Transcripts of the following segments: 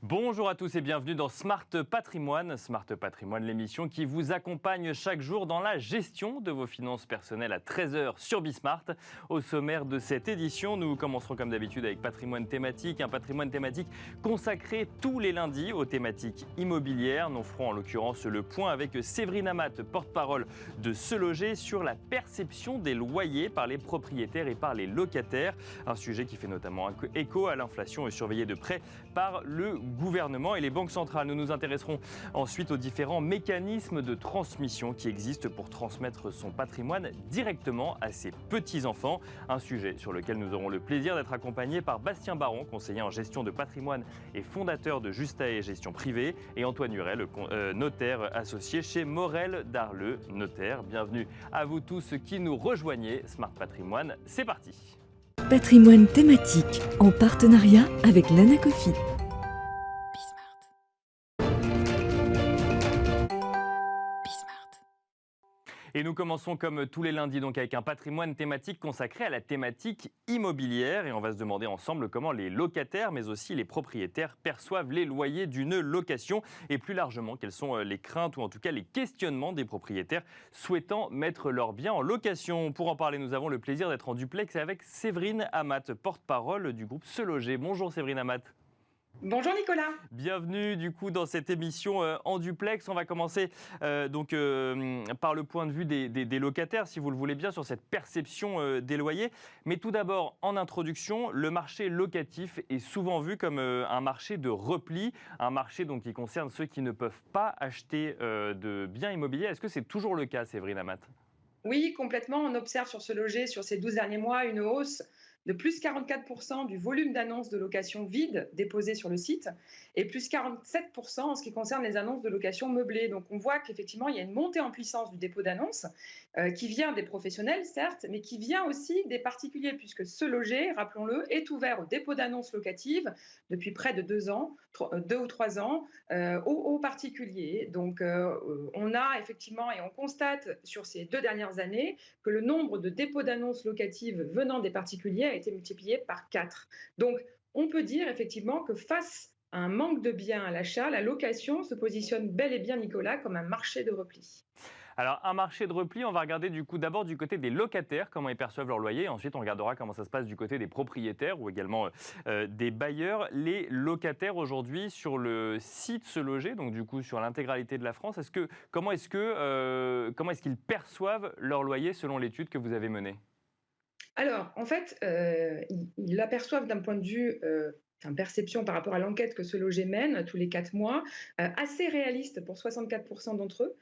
Bonjour à tous et bienvenue dans Smart Patrimoine. Smart Patrimoine, l'émission qui vous accompagne chaque jour dans la gestion de vos finances personnelles à 13 h sur Bismart. Au sommaire de cette édition, nous commencerons comme d'habitude avec patrimoine thématique. Un patrimoine thématique consacré tous les lundis aux thématiques immobilières. Nous ferons en l'occurrence le point avec Séverine Amat, porte-parole de Se Loger, sur la perception des loyers par les propriétaires et par les locataires. Un sujet qui fait notamment écho à l'inflation surveillée de près par le gouvernement et les banques centrales. Nous nous intéresserons ensuite aux différents mécanismes de transmission qui existent pour transmettre son patrimoine directement à ses petits-enfants. Un sujet sur lequel nous aurons le plaisir d'être accompagnés par Bastien Baron, conseiller en gestion de patrimoine et fondateur de Justae Gestion Privée, et Antoine Huret, notaire associé chez Morel Darleux Notaire. Bienvenue à vous tous qui nous rejoignez. Smart Patrimoine, c'est parti. Patrimoine thématique en partenariat avec l'Anacofi. Et nous commençons comme tous les lundis donc avec un patrimoine thématique consacré à la thématique immobilière. Et on va se demander ensemble comment les locataires, mais aussi les propriétaires, perçoivent les loyers d'une location. Et plus largement, quelles sont les craintes ou en tout cas les questionnements des propriétaires souhaitant mettre leurs biens en location. Pour en parler, nous avons le plaisir d'être en duplex avec Séverine Amat, porte-parole du groupe Se Loger. Bonjour Séverine Amat. Bonjour Nicolas. Bienvenue du coup dans cette émission en duplex. On va commencer par le point de vue des locataires, si vous le voulez bien, sur cette perception des loyers. Mais tout d'abord, en introduction, le marché locatif est souvent vu comme un marché de repli, un marché donc, qui concerne ceux qui ne peuvent pas acheter de biens immobiliers. Est-ce que c'est toujours le cas, Séverine Amat ? Oui, complètement. On observe sur Ce Loger, sur ces 12 derniers mois, une hausse de plus 44% du volume d'annonces de location vides déposées sur le site et plus 47% en ce qui concerne les annonces de location meublées. Donc on voit qu'effectivement, il y a une montée en puissance du dépôt d'annonces qui vient des professionnels, certes, mais qui vient aussi des particuliers, puisque Se Loger, rappelons-le, est ouvert au dépôt d'annonces locatives depuis près de 2 ans, 2 ou 3 ans, aux particuliers. Donc on a effectivement, et on constate sur ces 2 dernières années, que le nombre de dépôts d'annonces locatives venant des particuliers a été multiplié par 4. Donc, on peut dire effectivement que face à un manque de biens à l'achat, la location se positionne bel et bien, Nicolas, comme un marché de repli. Alors, un marché de repli, on va regarder du coup d'abord du côté des locataires, comment ils perçoivent leur loyer. Ensuite, on regardera comment ça se passe du côté des propriétaires ou également des bailleurs. Les locataires aujourd'hui sur le site Se Loger, donc du coup sur l'intégralité de la France, comment est-ce qu'ils perçoivent leur loyer selon l'étude que vous avez menée ? Alors, en fait, ils l'aperçoivent d'un point de vue perception par rapport à l'enquête que Se Loger mène tous les 4 mois, assez réaliste pour 64% d'entre eux.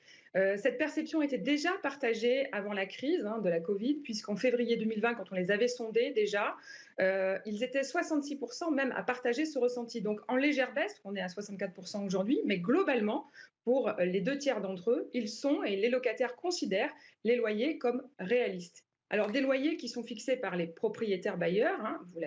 Cette perception était déjà partagée avant la crise de la Covid, puisqu'en février 2020, quand on les avait sondés déjà, ils étaient 66% même à partager ce ressenti. Donc en légère baisse, on est à 64% aujourd'hui, mais globalement, pour les 2 tiers d'entre eux, ils sont, et les locataires considèrent les loyers comme réalistes. Alors, des loyers qui sont fixés par les propriétaires bailleurs, vous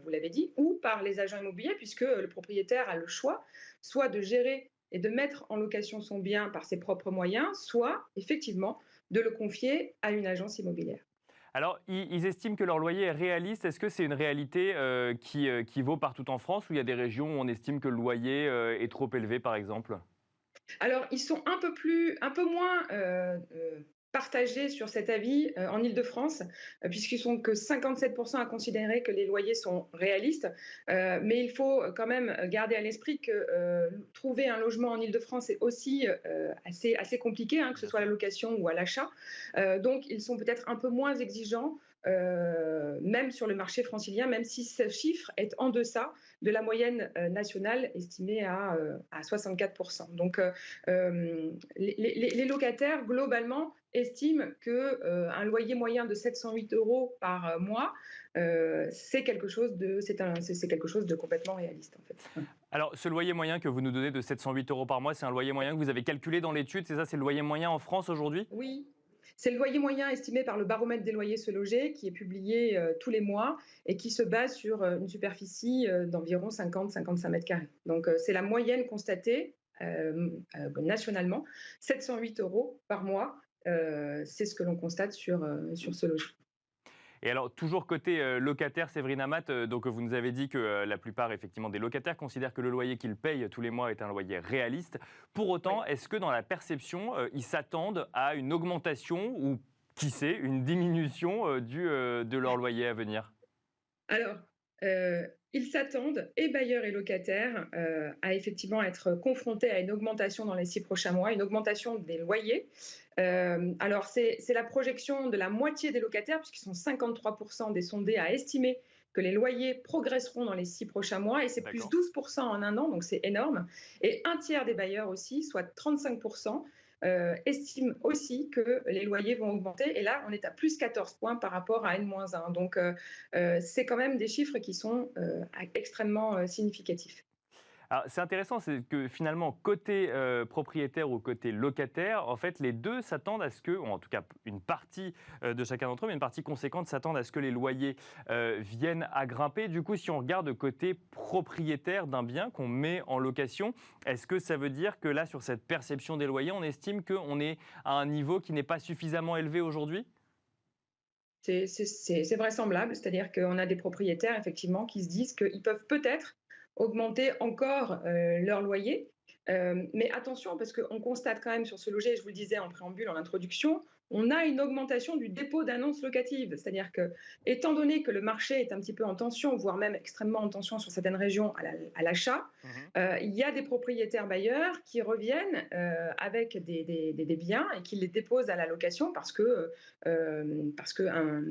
l'avez dit, ou par les agents immobiliers, puisque le propriétaire a le choix, soit de gérer et de mettre en location son bien par ses propres moyens, soit, effectivement, de le confier à une agence immobilière. Alors, ils estiment que leur loyer est réaliste. Est-ce que c'est une réalité qui vaut partout en France, ou il y a des régions où on estime que le loyer est trop élevé, par exemple ? Alors, ils sont un peu moins partagés sur cet avis en Île-de-France, puisqu'ils sont que 57% à considérer que les loyers sont réalistes. Mais il faut quand même garder à l'esprit que trouver un logement en Île-de-France est aussi assez compliqué, que ce soit à la location ou à l'achat. Donc, ils sont peut-être un peu moins exigeants, même sur le marché francilien, même si ce chiffre est en deçà de la moyenne nationale estimée à 64%. Donc, les locataires, globalement, estiment qu'un loyer moyen de 708 € par mois, c'est quelque chose de complètement réaliste, en fait. Alors, ce loyer moyen que vous nous donnez de 708 € par mois, c'est un loyer moyen que vous avez calculé dans l'étude, c'est ça, c'est le loyer moyen en France aujourd'hui ? Oui. C'est le loyer moyen estimé par le baromètre des loyers Se Loger, qui est publié tous les mois et qui se base sur une superficie d'environ 50-55 mètres carrés. Donc, c'est la moyenne constatée nationalement, 708 € par mois. C'est ce que l'on constate sur Se Loger. Et alors, toujours côté locataire, Séverine Amat, donc vous nous avez dit que la plupart effectivement des locataires considèrent que le loyer qu'ils payent tous les mois est un loyer réaliste. Pour autant, Oui. est-ce que dans la perception, ils s'attendent à une augmentation ou, qui sait, une diminution de leur loyer à venir? Alors, ils s'attendent, et bailleurs et locataires, à effectivement être confrontés à une augmentation dans les 6 prochains mois, une augmentation des loyers. Alors c'est la projection de la moitié des locataires, puisqu'ils sont 53 des sondés à estimer que les loyers progresseront dans les 6 prochains mois et c'est plus D'accord. 12 en un an, donc c'est énorme. Et un tiers des bailleurs aussi, soit 35 estiment aussi que les loyers vont augmenter. Et là, on est à plus 14 points par rapport à N-1. Donc, c'est quand même des chiffres qui sont extrêmement significatifs. Alors, c'est intéressant, c'est que finalement, côté propriétaire ou côté locataire, en fait, les deux s'attendent à ce que, ou en tout cas une partie de chacun d'entre eux, mais une partie conséquente s'attendent à ce que les loyers viennent à grimper. Du coup, si on regarde côté propriétaire d'un bien qu'on met en location, est-ce que ça veut dire que là, sur cette perception des loyers, on estime qu'on est à un niveau qui n'est pas suffisamment élevé aujourd'hui? C'est vraisemblable, c'est-à-dire qu'on a des propriétaires effectivement qui se disent qu'ils peuvent peut-être augmenter encore leur loyer. Mais attention, parce qu'on constate quand même sur ce loyer, je vous le disais en préambule, en introduction, on a une augmentation du dépôt d'annonces locatives. C'est-à-dire que, étant donné que le marché est un petit peu en tension, voire même extrêmement en tension sur certaines régions à l'achat, Mhm. il y a des propriétaires bailleurs qui reviennent avec des biens et qui les déposent à la location parce que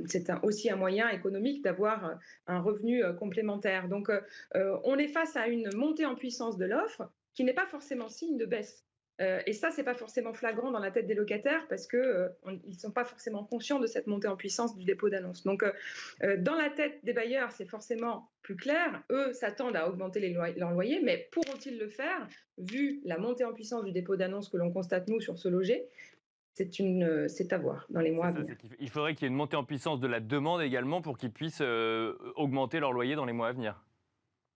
c'est aussi un moyen économique d'avoir un revenu complémentaire. Donc, on est face à une montée en puissance de l'offre qui n'est pas forcément signe de baisse. Et ça, c'est pas forcément flagrant dans la tête des locataires parce que ils sont pas forcément conscients de cette montée en puissance du dépôt d'annonce. Donc, dans la tête des bailleurs, c'est forcément plus clair. Eux s'attendent à augmenter leurs loyers, mais pourront-ils le faire vu la montée en puissance du dépôt d'annonce que l'on constate nous sur ce loger? C'est à voir dans les mois C'est à ça, venir. c'est qu'il faudrait qu'il y ait une montée en puissance de la demande également pour qu'ils puissent augmenter leur loyer dans les mois à venir.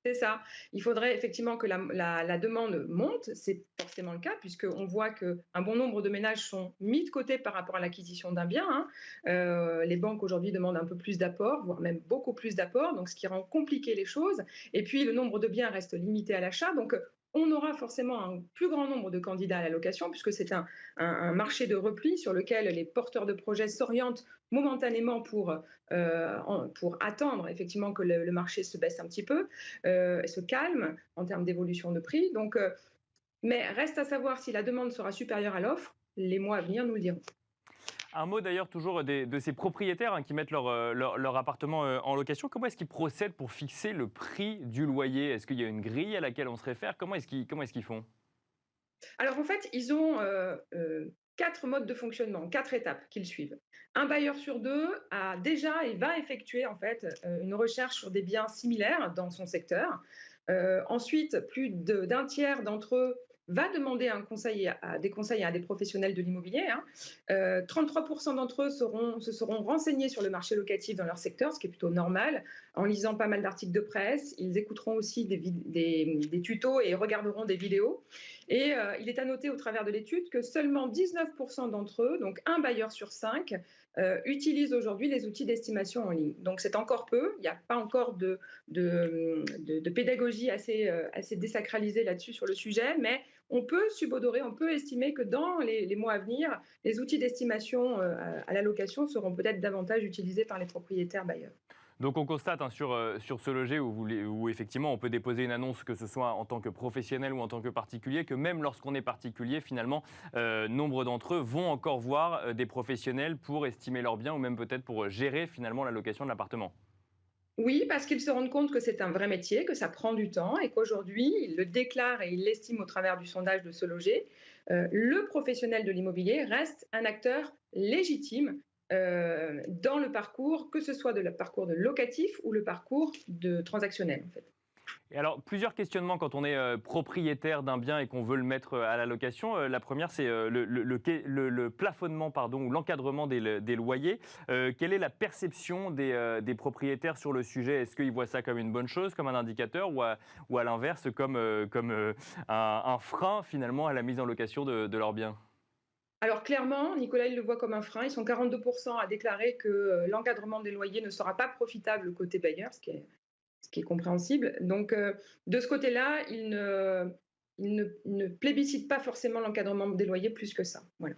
C'est ça. Il faudrait effectivement que la demande monte. C'est forcément le cas, puisqu'on voit qu'un bon nombre de ménages sont mis de côté par rapport à l'acquisition d'un bien, hein. Les banques aujourd'hui demandent un peu plus d'apports, voire même beaucoup plus d'apports, donc ce qui rend compliqué les choses. Et puis le nombre de biens reste limité à l'achat. Donc on aura forcément un plus grand nombre de candidats à la location, puisque c'est un marché de repli sur lequel les porteurs de projets s'orientent momentanément pour attendre effectivement que le marché se baisse un petit peu, se calme en termes d'évolution de prix. Donc, mais reste à savoir si la demande sera supérieure à l'offre. Les mois à venir nous le diront. Un mot d'ailleurs toujours de ces propriétaires qui mettent leur appartement en location. Comment est-ce qu'ils procèdent pour fixer le prix du loyer? Est-ce qu'il y a une grille à laquelle on se réfère? Comment est-ce qu'ils font? Alors en fait, ils ont 4 modes de fonctionnement, 4 étapes qu'ils suivent. Un bailleur sur deux a déjà et va effectuer en fait une recherche sur des biens similaires dans son secteur. Ensuite, plus d'un tiers d'entre eux va demander des conseils à des professionnels de l'immobilier, hein. 33% d'entre eux se seront renseignés sur le marché locatif dans leur secteur, ce qui est plutôt normal, en lisant pas mal d'articles de presse. Ils écouteront aussi des tutos et regarderont des vidéos. Et il est à noter au travers de l'étude que seulement 19% d'entre eux, donc un bailleur sur 5, utilisent aujourd'hui les outils d'estimation en ligne. Donc c'est encore peu, il n'y a pas encore de pédagogie assez désacralisée là-dessus sur le sujet, mais on peut subodorer, on peut estimer que dans les mois à venir, les outils d'estimation à la location seront peut-être davantage utilisés par les propriétaires bailleurs. Donc on constate sur ce loger où effectivement on peut déposer une annonce, que ce soit en tant que professionnel ou en tant que particulier, que même lorsqu'on est particulier, finalement, nombre d'entre eux vont encore voir des professionnels pour estimer leurs biens ou même peut-être pour gérer finalement la location de l'appartement. Oui, parce qu'ils se rendent compte que c'est un vrai métier, que ça prend du temps et qu'aujourd'hui, ils le déclarent et ils l'estiment au travers du sondage de Se Loger. Le professionnel de l'immobilier reste un acteur légitime dans le parcours, que ce soit le parcours de locatif ou le parcours de transactionnel, en fait. Et alors, plusieurs questionnements quand on est propriétaire d'un bien et qu'on veut le mettre à la location. La première, c'est le plafonnement pardon, ou l'encadrement des loyers. Quelle est la perception des propriétaires sur le sujet? Est-ce qu'ils voient ça comme une bonne chose, comme un indicateur, ou à l'inverse, comme un frein finalement à la mise en location de leurs biens? Alors clairement, Nicolas, il le voit comme un frein. Ils sont 42% à déclarer que l'encadrement des loyers ne sera pas profitable côté bailleur, ce qui est compréhensible. Donc, de ce côté-là, il ne plébiscite pas forcément l'encadrement des loyers plus que ça. Voilà.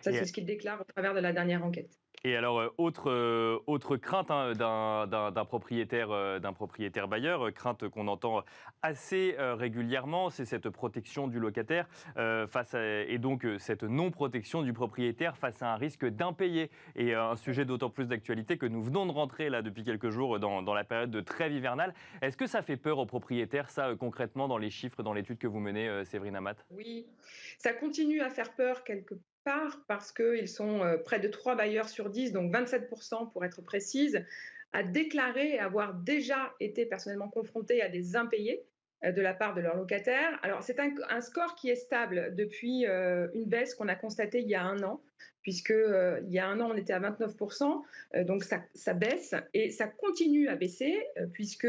Ça, c'est ce qu'il déclare au travers de la dernière enquête. Et alors, autre crainte d'un propriétaire bailleur, crainte qu'on entend assez régulièrement, c'est cette protection du locataire et donc cette non-protection du propriétaire face à un risque d'impayé. Et un sujet d'autant plus d'actualité que nous venons de rentrer là depuis quelques jours dans la période de trêve hivernale. Est-ce que ça fait peur aux propriétaires, ça, concrètement, dans les chiffres, dans l'étude que vous menez, Séverine Amat? Oui, ça continue à faire peur quelque part parce qu'ils sont près de 3 bailleurs sur 10, donc 27% pour être précise, à déclarer et avoir déjà été personnellement confrontés à des impayés de la part de leurs locataires. Alors, c'est un score qui est stable depuis une baisse qu'on a constatée il y a un an, puisque il y a un an, on était à 29%, donc ça baisse et ça continue à baisser, puisque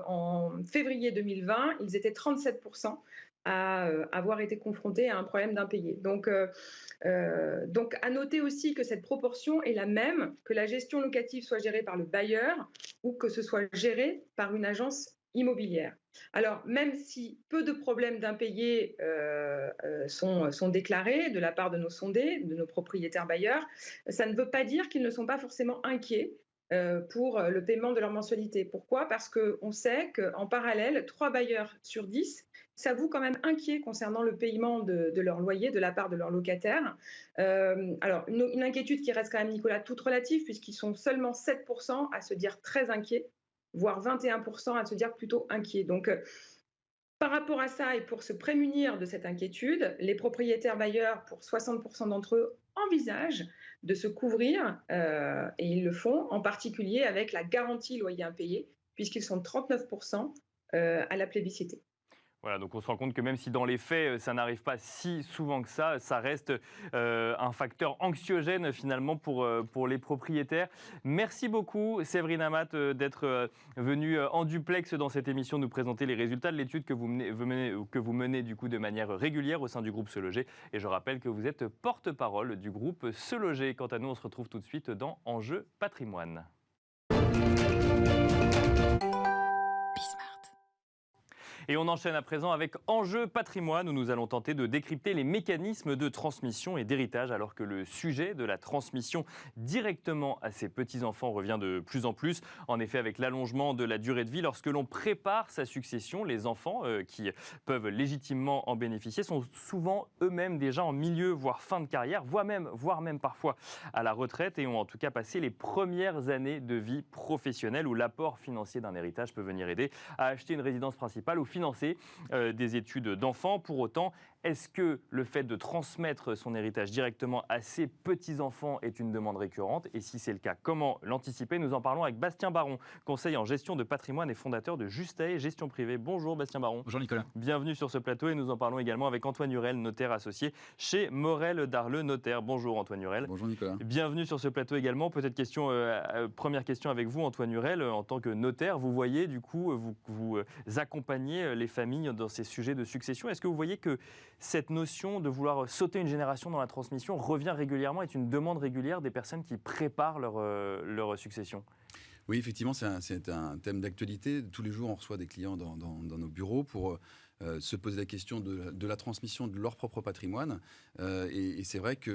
en février 2020, ils étaient 37% à avoir été confrontés à un problème d'impayé. Donc, à noter aussi que cette proportion est la même, que la gestion locative soit gérée par le bailleur ou que ce soit géré par une agence immobilière. Alors, même si peu de problèmes d'impayés sont déclarés de la part de nos sondés, de nos propriétaires bailleurs, ça ne veut pas dire qu'ils ne sont pas forcément inquiets pour le paiement de leur mensualité. Pourquoi ? Parce qu'on sait qu'en parallèle, 3 bailleurs sur 10 s'avouent quand même inquiets concernant le paiement de leur loyer de la part de leurs locataires. Alors, une inquiétude qui reste quand même, Nicolas, toute relative, puisqu'ils sont seulement 7% à se dire très inquiets, voire 21% à se dire plutôt inquiets. Donc, par rapport à ça et pour se prémunir de cette inquiétude, les propriétaires bailleurs, pour 60% d'entre eux, envisagent de se couvrir, et ils le font, en particulier avec la garantie loyer impayé, puisqu'ils sont 39% à la plébisciter. Voilà, donc on se rend compte que même si dans les faits, ça n'arrive pas si souvent que ça reste un facteur anxiogène finalement pour les propriétaires. Merci beaucoup, Séverine Amat, d'être venue en duplex dans cette émission nous présenter les résultats de l'étude que vous menez du coup de manière régulière au sein du groupe Se Loger. Et je rappelle que vous êtes porte-parole du groupe Se Loger. Quant à nous, on se retrouve tout de suite dans Enjeu Patrimoine. Et on enchaîne à présent avec Enjeu Patrimoine, où nous allons tenter de décrypter les mécanismes de transmission et d'héritage, alors que le sujet de la transmission directement à ses petits-enfants revient de plus en plus. En effet, avec l'allongement de la durée de vie, lorsque l'on prépare sa succession, les enfants qui peuvent légitimement en bénéficier sont souvent eux-mêmes déjà en milieu, voire fin de carrière, voire même parfois à la retraite, et ont en tout cas passé les premières années de vie professionnelle, où l'apport financier d'un héritage peut venir aider à acheter une résidence principale ou financer des études d'enfants. Pour autant, est-ce que le fait de transmettre son héritage directement à ses petits-enfants est une demande récurrente? Et si c'est le cas, comment l'anticiper? Nous en parlons avec Bastien Baron, conseiller en gestion de patrimoine et fondateur de Justae Gestion Privée. Bonjour Bastien Baron. Bonjour Nicolas. Bienvenue sur ce plateau et nous en parlons également avec Antoine Hurel, notaire associé chez Morel Darleux Notaire. Bonjour Antoine Hurel. Bonjour Nicolas. Bienvenue sur ce plateau également. Peut-être première question avec vous Antoine Hurel. En tant que notaire, vous voyez du coup, vous accompagnez les familles dans ces sujets de succession. Est-ce que vous voyez que cette notion de vouloir sauter une génération dans la transmission revient régulièrement, est une demande régulière des personnes qui préparent leur succession? Oui, effectivement, c'est un thème d'actualité. Tous les jours, on reçoit des clients dans nos bureaux pour se poser la question de la transmission de leur propre patrimoine. Et c'est vrai qu'on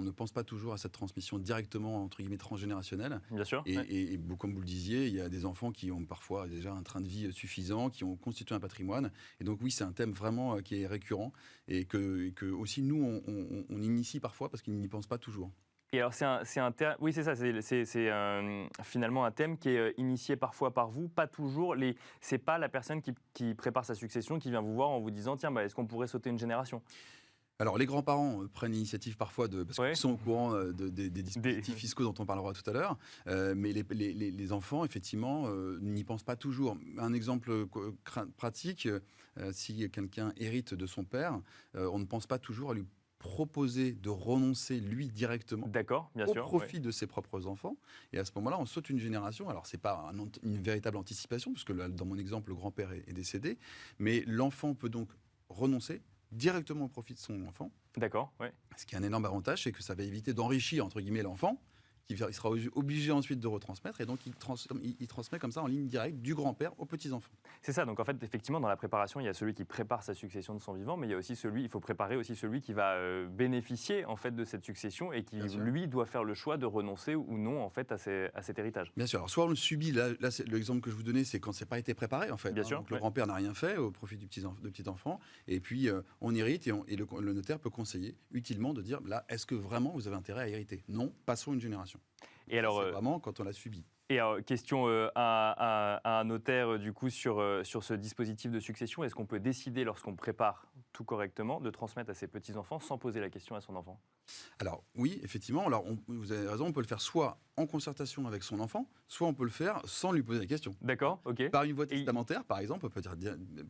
ne pense pas toujours à cette transmission directement, entre guillemets, transgénérationnelle. Bien sûr. Et comme vous le disiez, il y a des enfants qui ont parfois déjà un train de vie suffisant, qui ont constitué un patrimoine. Et donc oui, c'est un thème vraiment qui est récurrent et que aussi nous, on initie parfois parce qu'ils n'y pensent pas toujours. Et alors, oui, c'est ça, c'est finalement un thème qui est initié parfois par vous, pas toujours. C'est pas la personne qui prépare sa succession qui vient vous voir en vous disant tiens, est-ce qu'on pourrait sauter une génération? Alors, les grands-parents prennent l'initiative parfois parce qu'ils sont au courant des dispositifs fiscaux dont on parlera tout à l'heure. Mais les enfants, effectivement, n'y pensent pas toujours. Un exemple pratique, si quelqu'un hérite de son père, on ne pense pas toujours à lui proposer de renoncer lui directement au profit de ses propres enfants. Et à ce moment-là, on saute une génération. Alors, ce n'est pas une véritable anticipation, puisque là, dans mon exemple, le grand-père est décédé. Mais l'enfant peut donc renoncer directement au profit de son enfant, D'accord, oui. Ce qui est un énorme avantage, c'est que ça va éviter d'enrichir, entre guillemets, l'enfant, il sera obligé ensuite de retransmettre, et donc il transmet comme ça en ligne directe du grand-père aux petits-enfants. C'est ça, donc en fait, effectivement, dans la préparation, il y a celui qui prépare sa succession de son vivant, mais il y a aussi il faut préparer aussi celui qui va bénéficier en fait de cette succession et qui, lui, doit faire le choix de renoncer ou non en fait à cet héritage. Bien sûr, alors soit on le subit, là l'exemple que je vous donnais, c'est quand c'est pas été préparé en fait. Bien sûr, donc le grand-père n'a rien fait au profit du petit-enfant, et puis on hérite, et le notaire peut conseiller utilement de dire, là, est-ce que vraiment vous avez intérêt à hériter? Non, passons une génération. Et alors, c'est vraiment quand on l'a subi. Et alors, question à un notaire du coup sur ce dispositif de succession, est-ce qu'on peut décider lorsqu'on prépare tout correctement de transmettre à ses petits-enfants sans poser la question à son enfant? Alors oui, effectivement, alors vous avez raison, on peut le faire soit en concertation avec son enfant, soit on peut le faire sans lui poser la question. D'accord, ok. Par une voie testamentaire, par exemple, on peut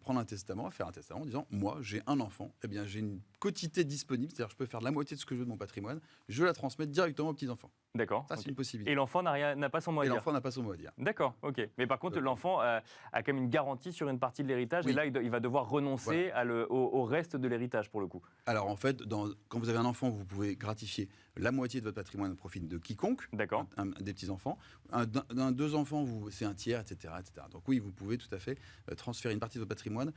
prendre un testament, faire un testament en disant, moi j'ai un enfant, eh bien j'ai une quotité disponible, c'est-à-dire je peux faire la moitié de ce que je veux de mon patrimoine, je la transmets directement aux petits-enfants. D'accord. Ça, c'est une possibilité. Et l'enfant n'a pas son mot à dire. Et l'enfant n'a pas son mot à dire. D'accord, ok. Mais par contre, l'enfant a quand même une garantie sur une partie de l'héritage, oui. Et là, il va devoir renoncer au reste de l'héritage, pour le coup. Alors, en fait, quand vous avez un enfant, vous pouvez gratifier la moitié de votre patrimoine au profit de quiconque, des petits-enfants. Deux enfants, c'est un tiers, etc., etc. Donc oui, vous pouvez tout à fait transférer une partie de votre patrimoine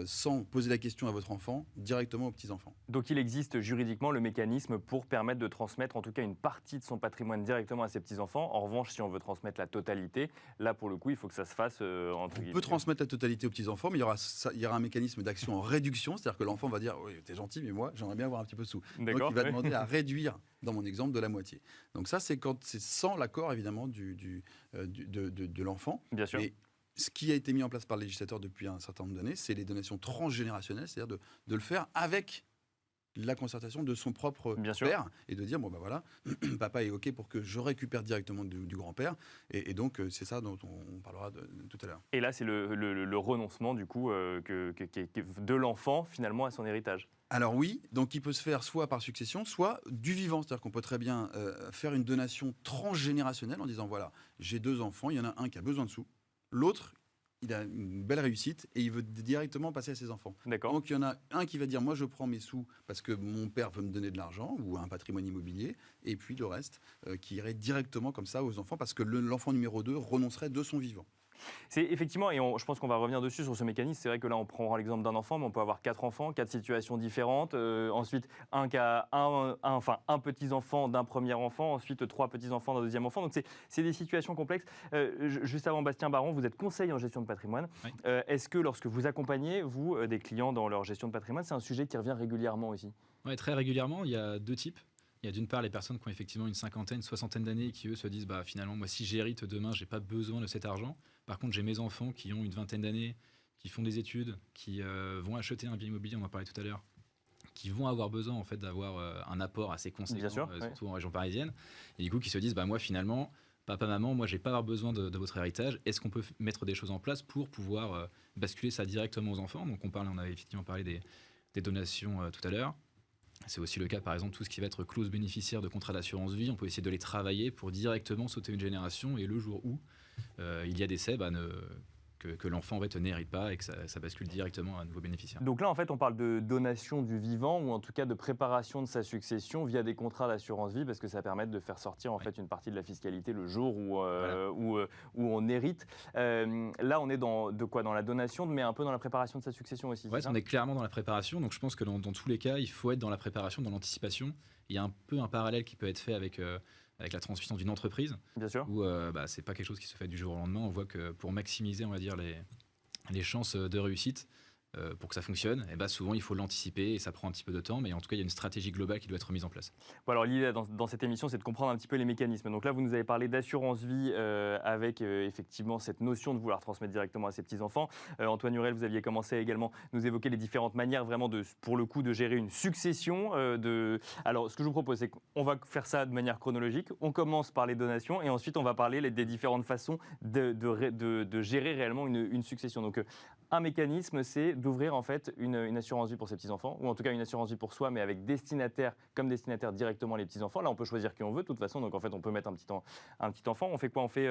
sans poser la question à votre enfant, directement aux petits-enfants. Donc il existe juridiquement le mécanisme pour permettre de transmettre en tout cas une partie de son patrimoine directement à ses petits-enfants. En revanche, si on veut transmettre la totalité, là pour le coup, il faut que ça se fasse entre guillemets. On peut transmettre la totalité aux petits-enfants, mais il y aura un mécanisme d'action en réduction, c'est-à-dire que l'enfant va dire « Oui, t'es gentil, mais moi, j'aimerais bien avoir un petit peu de sous ». Donc il va demander à réduire, dans mon exemple, de la moitié. Donc ça, c'est sans l'accord, évidemment, de l'enfant. Bien sûr. Et ce qui a été mis en place par le législateur depuis un certain nombre d'années, c'est les donations transgénérationnelles, c'est-à-dire de le faire avec la concertation de son propre père, et de dire, bon ben voilà, papa est OK pour que je récupère directement du grand-père, et donc c'est ça dont on parlera tout à l'heure. Et là, c'est le renoncement, du coup, de l'enfant, finalement, à son héritage. Alors oui, donc il peut se faire soit par succession, soit du vivant. C'est-à-dire qu'on peut très bien faire une donation transgénérationnelle en disant, voilà, j'ai deux enfants, il y en a un qui a besoin de sous, l'autre, il a une belle réussite et il veut directement passer à ses enfants. Donc il y en a un qui va dire, moi je prends mes sous parce que mon père veut me donner de l'argent ou un patrimoine immobilier, et puis le reste qui irait directement comme ça aux enfants parce que l'enfant numéro 2 renoncerait de son vivant. C'est effectivement, et je pense qu'on va revenir dessus sur ce mécanisme, c'est vrai que là on prend l'exemple d'un enfant, mais on peut avoir 4 enfants, 4 situations différentes, ensuite un petit-enfant d'un premier enfant, ensuite 3 petits-enfants d'un deuxième enfant, donc c'est des situations complexes. Juste avant, Bastien Baron, vous êtes conseiller en gestion de patrimoine. Oui. Est-ce que lorsque vous accompagnez, des clients dans leur gestion de patrimoine, c'est un sujet qui revient régulièrement aussi? Oui, très régulièrement, il y a deux types. Il y a d'une part les personnes qui ont effectivement une cinquantaine, soixantaine d'années qui eux se disent finalement moi si j'hérite demain j'ai pas besoin de cet argent. Par contre j'ai mes enfants qui ont une vingtaine d'années, qui font des études, qui vont acheter un bien immobilier, on en parlait tout à l'heure, qui vont avoir besoin en fait d'avoir un apport assez conséquent, surtout en région parisienne, et du coup qui se disent moi finalement papa maman moi j'ai pas avoir besoin de votre héritage. Est-ce qu'on peut mettre des choses en place pour pouvoir basculer ça directement aux enfants? Donc on avait effectivement parlé des donations tout à l'heure. C'est aussi le cas, par exemple, tout ce qui va être clause bénéficiaire de contrat d'assurance vie. On peut essayer de les travailler pour directement sauter une génération et le jour où il y a décès, que l'enfant en fait, n'hérite pas et que ça bascule directement à un nouveau bénéficiaire. Donc là, en fait, on parle de donation du vivant ou en tout cas de préparation de sa succession via des contrats d'assurance vie parce que ça permet de faire sortir en fait une partie de la fiscalité le jour où on hérite. Là, on est dans la donation, mais un peu dans la préparation de sa succession aussi. Oui, on est clairement dans la préparation. Donc je pense que dans tous les cas, il faut être dans la préparation, dans l'anticipation. Il y a un peu un parallèle qui peut être fait avec la transmission d'une entreprise. Bien sûr. Où c'est pas quelque chose qui se fait du jour au lendemain. On voit que pour maximiser, on va dire, les chances de réussite, pour que ça fonctionne, souvent il faut l'anticiper et ça prend un petit peu de temps, mais en tout cas il y a une stratégie globale qui doit être mise en place. Bon, alors l'idée dans cette émission, c'est de comprendre un petit peu les mécanismes. Donc là, vous nous avez parlé d'assurance vie avec effectivement cette notion de vouloir transmettre directement à ses petits-enfants. Antoine Hurel, vous aviez commencé à également nous évoquer les différentes manières vraiment pour le coup de gérer une succession. Alors ce que je vous propose, c'est qu'on va faire ça de manière chronologique. On commence par les donations et ensuite on va parler des différentes façons de gérer réellement une succession. Donc un mécanisme, c'est d'ouvrir en fait une assurance vie pour ses petits-enfants, ou en tout cas une assurance vie pour soi, mais avec destinataire directement les petits-enfants. Là, on peut choisir qui on veut, de toute façon, donc en fait, on peut mettre un petit enfant. On fait quoi? On fait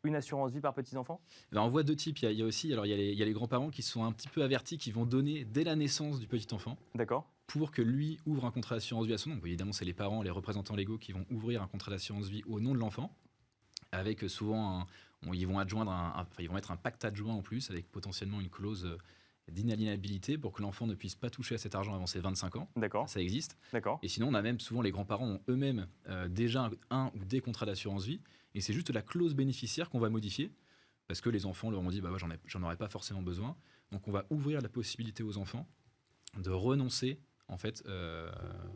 une assurance vie par petits-enfants? On voit deux types. Il y a aussi, alors il y a les grands-parents qui sont un petit peu avertis, qui vont donner dès la naissance du petit enfant. D'accord. Pour que lui ouvre un contrat d'assurance vie à son nom. Donc, évidemment, c'est les parents, les représentants légaux qui vont ouvrir un contrat d'assurance vie au nom de l'enfant, avec souvent ils vont mettre un pacte adjoint en plus, avec potentiellement une clause d'inaliénabilité pour que l'enfant ne puisse pas toucher à cet argent avant ses 25 ans. D'accord. Ça existe. D'accord. Et sinon, on a même souvent les grands-parents ont eux-mêmes déjà un ou des contrats d'assurance vie, et c'est juste la clause bénéficiaire qu'on va modifier, parce que les enfants leur ont dit bah, j'en aurais pas forcément besoin. Donc on va ouvrir la possibilité aux enfants de renoncer en fait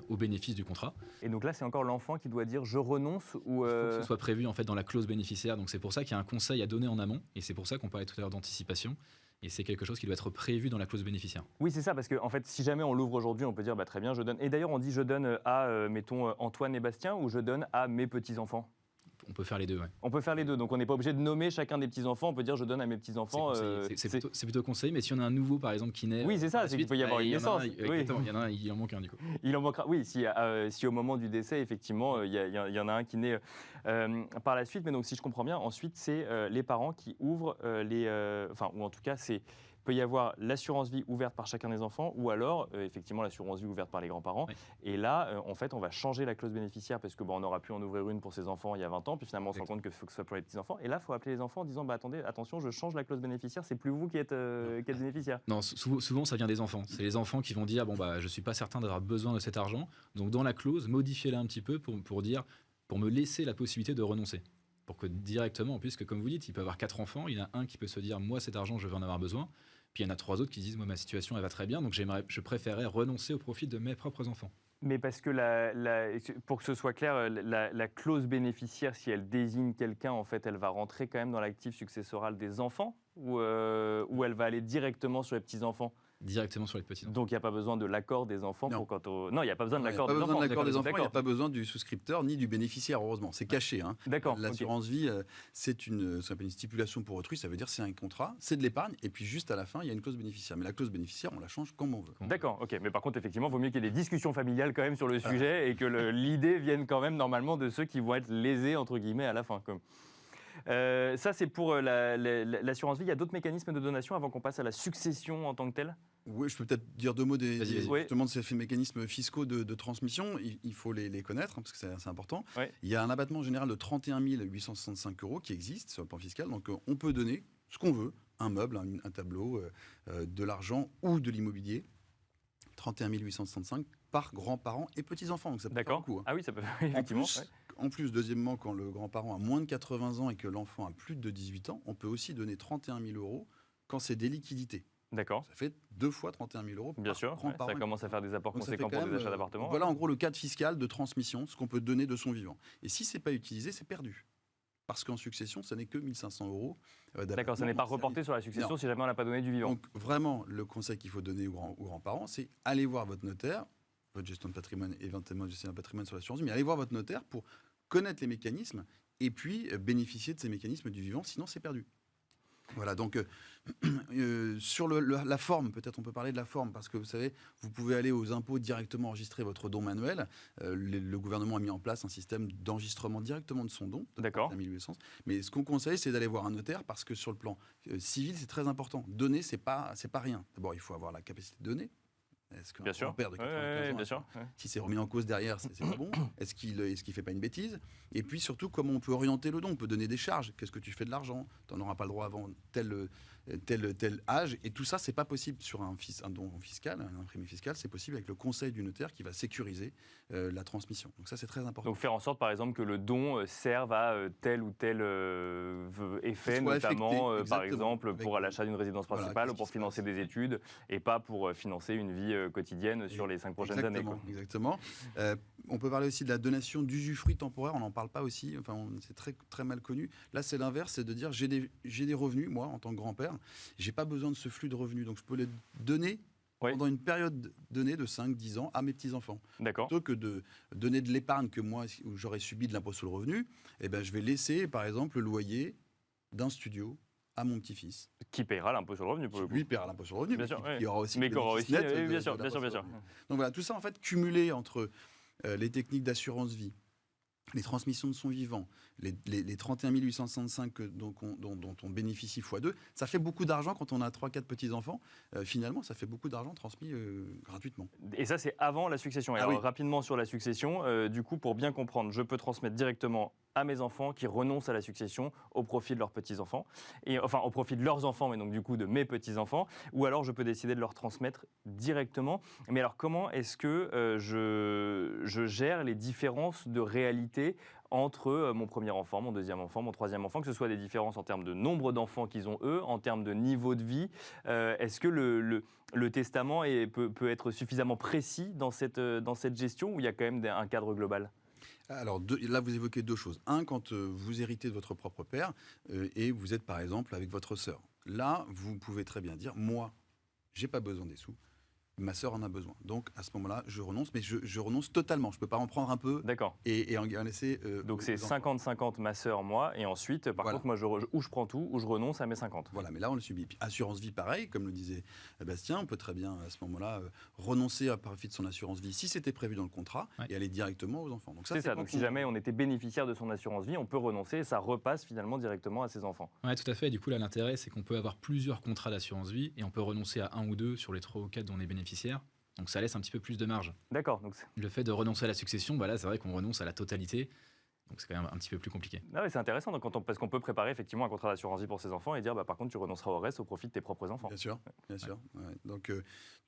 au bénéfice du contrat. Et donc là, c'est encore l'enfant qui doit dire je renonce ou Il faut que ce soit prévu en fait dans la clause bénéficiaire. Donc c'est pour ça qu'il y a un conseil à donner en amont, et c'est pour ça qu'on parlait tout à l'heure d'anticipation. Et c'est quelque chose qui doit être prévu dans la clause bénéficiaire. Oui, c'est ça, parce que en fait, si jamais on l'ouvre aujourd'hui, on peut dire bah, très bien, je donne. Et d'ailleurs, on dit je donne à, mettons, Antoine et Bastien, ou je donne à mes petits-enfants. On peut faire les deux, ouais. On peut faire les deux, donc on n'est pas obligé de nommer chacun des petits-enfants, on peut dire je donne à mes petits-enfants. C'est plutôt conseillé, mais si on a un nouveau, par exemple, qui naît... Oui, c'est ça, c'est qu'il peut y avoir une naissance. Exactement, il y en a un, il en manque un, du coup. Il en manquera, oui, si au moment du décès, effectivement, il y en a un qui naît par la suite, mais donc si je comprends bien, ensuite, c'est les parents qui ouvrent ou en tout cas, peut y avoir l'assurance vie ouverte par chacun des enfants, ou alors effectivement l'assurance vie ouverte par les grands-parents. Oui. Et là, en fait, on va changer la clause bénéficiaire parce que on n'aura pu en ouvrir une pour ses enfants il y a 20 ans, puis finalement on se rend compte qu'il faut que ce soit pour les petits-enfants. Et là, il faut appeler les enfants en disant bah, attendez, attention, je change la clause bénéficiaire, c'est plus vous qui êtes bénéficiaire. Non, souvent ça vient des enfants. C'est les enfants qui vont dire bon bah je suis pas certain d'avoir besoin de cet argent, donc dans la clause, modifiez-la un petit peu pour me laisser la possibilité de renoncer. Pour que directement, puisque comme vous dites, il peut avoir 4 enfants, il y en a un qui peut se dire moi cet argent je veux en avoir besoin. Puis il y en a 3 autres qui disent moi ma situation elle va très bien, donc je préférerais renoncer au profit de mes propres enfants. Mais parce que pour que ce soit clair, la clause bénéficiaire, si elle désigne quelqu'un, en fait, elle va rentrer quand même dans l'actif successoral des enfants, ou elle va aller directement sur les petits-enfants? Directement sur les petits-enfants. Donc il n'y a pas besoin de l'accord des enfants Non. Non, il n'y a pas besoin de l'accord des enfants. Il n'y a pas besoin de l'accord des enfants, il n'y a pas besoin du souscripteur ni du bénéficiaire, heureusement. C'est caché. Hein. D'accord. L'assurance vie, c'est ce qu'on appelle une stipulation pour autrui, ça veut dire c'est un contrat, c'est de l'épargne, et puis juste à la fin, il y a une clause bénéficiaire. Mais la clause bénéficiaire, on la change comme on veut. D'accord, ok. Mais par contre, effectivement, il vaut mieux qu'il y ait des discussions familiales quand même sur le sujet et que l'idée vienne quand même normalement de ceux qui vont être lésés, entre guillemets, à la fin. Ça, c'est pour l'assurance vie. Il y a d'autres mécanismes de donation avant qu'on passe à la succession en tant que telle? Oui, je peux peut-être dire 2 mots justement de ces mécanismes fiscaux de transmission. Il faut les connaître, hein, parce que c'est important. Ouais. Il y a un abattement général de 31 865 € qui existe sur le plan fiscal. Donc, on peut donner ce qu'on veut, un meuble, un tableau, de l'argent ou de l'immobilier. 31 865 par grands-parents et petits-enfants. Donc, ça peut faire beaucoup. Hein. Ah oui, ça peut effectivement. En plus, deuxièmement, quand le grand-parent a moins de 80 ans et que l'enfant a plus de 18 ans, on peut aussi donner 31 000 € quand c'est des liquidités. D'accord. Ça fait 2 fois 31 000 € Bien sûr, ça commence à faire des apports conséquents pour des achats d'appartements. Voilà en gros le cadre fiscal de transmission, ce qu'on peut donner de son vivant. Et si ce n'est pas utilisé, c'est perdu. Parce qu'en succession, ça n'est que 1 500 €. D'accord, ça n'est pas reporté sur la succession si jamais on n'a pas donné du vivant. Donc vraiment, le conseil qu'il faut donner aux grands-parents, c'est aller voir votre notaire, votre gestion de patrimoine, éventuellement gestion de patrimoine sur l'assurance, mais allez voir votre notaire pour connaître les mécanismes et puis bénéficier de ces mécanismes du vivant, sinon c'est perdu. Voilà, donc sur la forme, peut-être on peut parler de la forme, parce que vous savez, vous pouvez aller aux impôts directement enregistrer votre don manuel. Le gouvernement a mis en place un système d'enregistrement directement de son don. D'accord. Mais ce qu'on conseille, c'est d'aller voir un notaire, parce que sur le plan civil, c'est très important. Donner, c'est pas rien. D'abord, il faut avoir la capacité de donner. Est-ce qu'un grand-père de 95 ans, si c'est remis en cause derrière, c'est pas bon? Est-ce qu'il fait pas une bêtise? Et puis surtout, comment on peut orienter le don? On peut donner des charges. Qu'est-ce que tu fais de l'argent? Tu n'en auras pas le droit avant tel âge. Et tout ça, c'est pas possible sur un don fiscal, un imprimé fiscal. C'est possible avec le conseil du notaire qui va sécuriser la transmission. Donc ça, c'est très important. Donc faire en sorte, par exemple, que le don serve à tel ou tel effet, notamment, par exemple, pour l'achat d'une résidence principale, ou pour financer des études, et pas pour financer une vie quotidienne sur les 5 prochaines années. Exactement. On peut parler aussi de la donation d'usufruit temporaire. On n'en parle pas aussi. Enfin, c'est très, très mal connu. Là, c'est l'inverse. C'est de dire j'ai des revenus, moi, en tant que grand-père. J'ai pas besoin de ce flux de revenus. Donc, je peux les donner pendant une période donnée de 5-10 ans à mes petits-enfants. D'accord. Plutôt que de donner de l'épargne que moi, où j'aurais subi de l'impôt sur le revenu, je vais laisser, par exemple, le loyer d'un studio à mon petit-fils. Qui paiera l'impôt sur le revenu, pour le coup. Lui paiera l'impôt sur le revenu, Bien sûr, il y aura aussi mais le qui aura bénéfice aussi, net de bien sûr, l'impôt bien sûr, sur bien le sûr. revenu. Donc voilà, tout ça en fait cumulé entre les techniques d'assurance vie, les transmissions de son vivant, les 31 865 dont on bénéficie x2, ça fait beaucoup d'argent quand on a 3-4 petits-enfants. Finalement, ça fait beaucoup d'argent transmis gratuitement. Et ça, c'est avant la succession. Et alors, rapidement sur la succession, du coup, pour bien comprendre, je peux transmettre directement à mes enfants qui renoncent à la succession au profit de leurs petits-enfants, enfin au profit de leurs enfants, mais donc du coup de mes petits-enfants, ou alors je peux décider de leur transmettre directement. Mais alors comment est-ce que je gère les différences de réalité entre mon premier enfant, mon deuxième enfant, mon troisième enfant, que ce soit des différences en termes de nombre d'enfants qu'ils ont eux, en termes de niveau de vie. Est-ce que le testament peut être suffisamment précis dans cette gestion, ou il y a quand même un cadre global ? Alors là, vous évoquez deux choses. Un, quand vous héritez de votre propre père et vous êtes par exemple avec votre sœur. Là, vous pouvez très bien dire, moi, j'ai pas besoin des sous. Ma sœur en a besoin. Donc, à ce moment-là, je renonce, mais je renonce totalement. Je ne peux pas en prendre un peu et en laisser... Donc, c'est 50-50, ma sœur, moi, et ensuite, par contre, moi, ou je prends tout, ou je renonce à mes 50. Voilà, mais là, on le subit. Puis, assurance vie, pareil, comme le disait Bastien, on peut très bien, à ce moment-là, renoncer à profit de son assurance vie, si c'était prévu dans le contrat, et aller directement aux enfants. Donc, c'est ça. Donc, si jamais on était bénéficiaire de son assurance vie, on peut renoncer, et ça repasse finalement directement à ses enfants. Oui, tout à fait. Du coup, là, l'intérêt, c'est qu'on peut avoir plusieurs contrats d'assurance vie, et on peut renoncer à un ou deux sur les 3 ou 4 dont on est bénéficiaire. Donc ça laisse un petit peu plus de marge. D'accord. Donc le fait de renoncer à la succession, là c'est vrai qu'on renonce à la totalité. Donc c'est quand même un petit peu plus compliqué. Ah oui, c'est intéressant donc, parce qu'on peut préparer effectivement un contrat d'assurance vie pour ses enfants et dire par contre tu renonceras au reste au profit de tes propres enfants. Bien sûr, bien sûr. Ouais.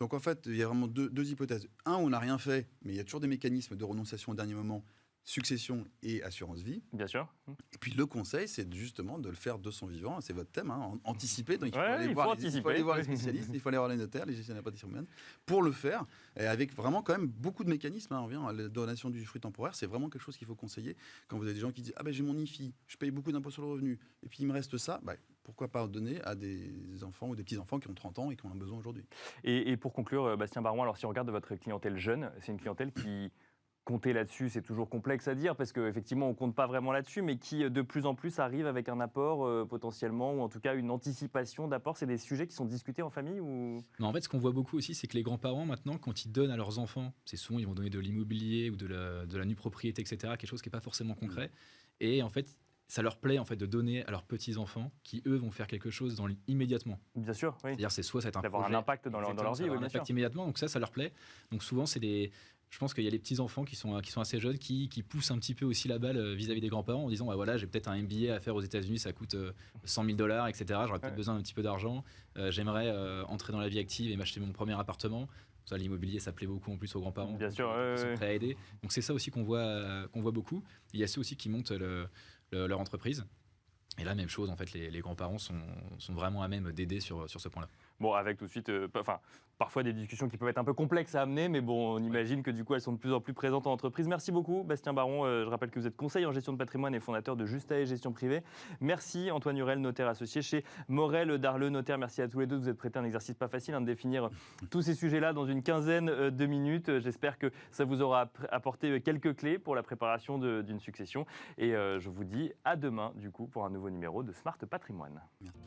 Donc en fait, il y a vraiment deux hypothèses. Un, on n'a rien fait, mais il y a toujours des mécanismes de renonciation au dernier moment. Succession et assurance vie. Bien sûr. Et puis le conseil, c'est justement de le faire de son vivant. C'est votre thème, anticiper. Donc il faut aller voir les spécialistes, il faut aller voir les notaires, les gestionnaires patrimoine, pour le faire. Et avec vraiment quand même beaucoup de mécanismes. On revient à la donation du fruit temporaire, c'est vraiment quelque chose qu'il faut conseiller. Quand vous avez des gens qui disent j'ai mon IFI, je paye beaucoup d'impôts sur le revenu, et puis il me reste ça, pourquoi pas donner à des enfants ou des petits-enfants qui ont 30 ans et qui en ont besoin aujourd'hui. Et pour conclure, Bastien Barouin, alors si on regarde votre clientèle jeune, c'est une clientèle qui... Compter là-dessus, c'est toujours complexe à dire parce qu'effectivement, on ne compte pas vraiment là-dessus, mais qui de plus en plus arrive avec un apport potentiellement, ou en tout cas une anticipation d'apport. C'est des sujets qui sont discutés en famille ou... Non, en fait, ce qu'on voit beaucoup aussi, c'est que les grands-parents, maintenant, quand ils donnent à leurs enfants, c'est souvent, ils vont donner de l'immobilier ou de la nue propriété, etc., quelque chose qui n'est pas forcément concret. Et en fait, ça leur plaît en fait, de donner à leurs petits-enfants qui, eux, vont faire quelque chose immédiatement. Bien sûr, oui. C'est-à-dire, c'est soit ça va être un d'avoir projet, un impact dans leur vie. Un impact immédiatement, donc ça leur plaît. Donc souvent, c'est des... Je pense qu'il y a les petits-enfants qui sont assez jeunes qui poussent un petit peu aussi la balle vis-à-vis des grands-parents en disant voilà, j'ai peut-être un MBA à faire aux États-Unis, ça coûte $100 000, etc. J'aurais peut-être besoin d'un petit peu d'argent. J'aimerais entrer dans la vie active et m'acheter mon premier appartement. Ça, l'immobilier, ça plaît beaucoup en plus aux grands-parents. Bien sûr, ils sont prêts à aider. Donc c'est ça aussi qu'on voit beaucoup. Il y a ceux aussi qui montent leur entreprise. Et là, même chose, en fait, les grands-parents sont vraiment à même d'aider sur ce point-là. Bon, avec tout de suite, parfois des discussions qui peuvent être un peu complexes à amener, mais bon, on imagine que du coup, elles sont de plus en plus présentes en entreprise. Merci beaucoup, Bastien Baron. Je rappelle que vous êtes conseiller en gestion de patrimoine et fondateur de Justa et Gestion Privée. Merci, Antoine Hurel, notaire associé chez Morel Darleux, notaire. Merci à tous les deux de vous être prêtés un exercice pas facile de définir tous ces sujets-là dans une quinzaine de minutes. J'espère que ça vous aura apporté quelques clés pour la préparation d'une succession. Et je vous dis à demain, du coup, pour un nouveau numéro de Smart Patrimoine. Merci.